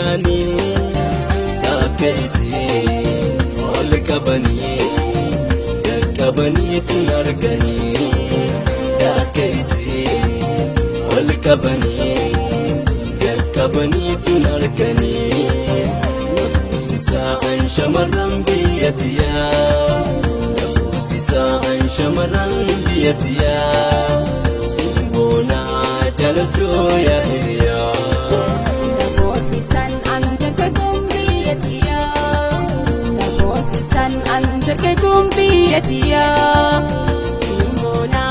jaanii akka isii ol qabanii qaqqabaniitu arganii akka isii ol qabanii qaqqabaniitu arganii nafuusisaan shamarran biyyattiyaa nafuusisaan shamarran biyyattiyaa simboonaa jaalatoo yaa hiriyaa. Terkagum biyatia simona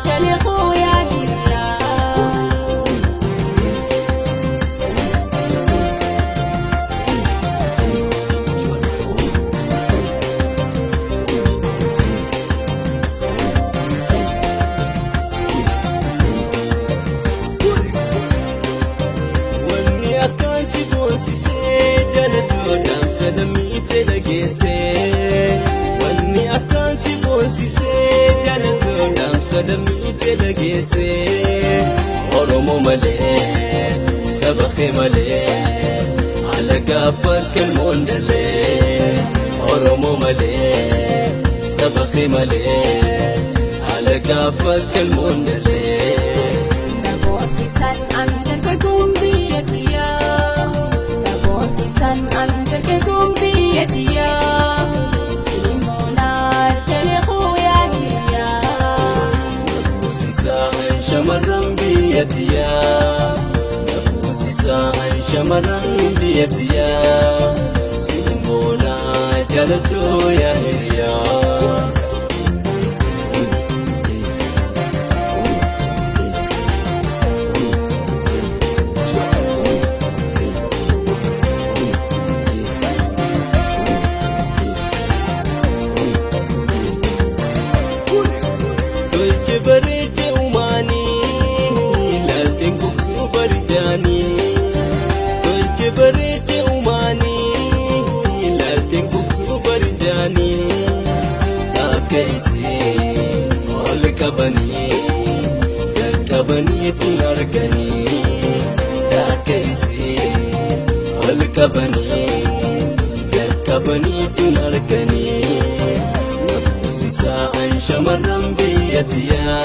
chaleqo ya dirya wanni akkan si boonsisee jaalatu dhaamsa namni dhageesse. Akkan si boonsisee jaalatu dhaamsa namni dhageesse. Oromoo malee saba kee malee alagaa farka moondalee. Oromoo malee saba kee malee alagaa farka moondalee. Naboosisan antarkagum biyyattiyaa naboosisan antarkagum biyyattiyaa. Shamarran biyyattiyaa nafuusisaan shamarran biyyattiyaa simboonaa jaalatoo yaa hiriyaa. Tolche bareeche tolche bareeche uumanii laalteen kuftuu barjaanii akka isii ol qabanii qaqqabaniitu arganii akka isii ol qabanii qaqqabaniitu arganii nafuusisaan shamarran biyyattiyaa.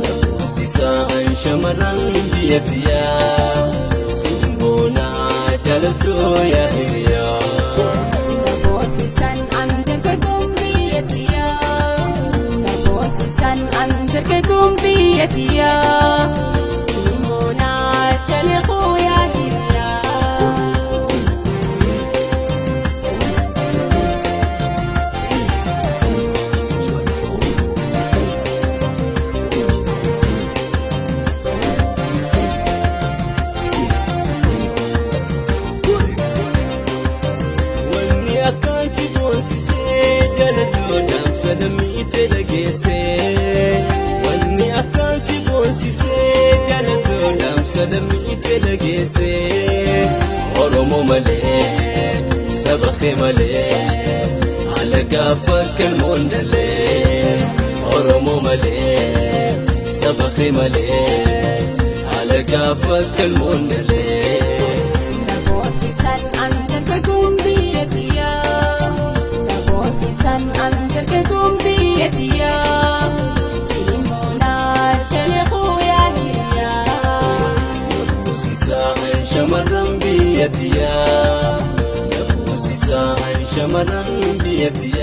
Nafuusisaan shamarran biyyattiyaa simboonaa jaalatoo yaa hiriyaa. Naboosisan antarkagum biyyattiyaa naboosisan antarkagum biyyattiyaa simboonaa jaleqoo yaa hiriyaa. Akkan si boonsisee jaalatu dhaamsa namni dhageesse. Wanni akkan si boonsisee jaalatu dhaamsa namni dhageesse. Oromoo malee saba kee malee alagaa farka moondalee. Oromoo malee saba kee malee alagaa farka moondalee. Naboosisan antarkagum biyyattiyaa naboosisan antarkagum biyyattiyaa simona chaleqoo yaa hiriyaa. Nafuusisaan shamarran biyyattiyaa nafuusisaan shamarran biyyattiyaa.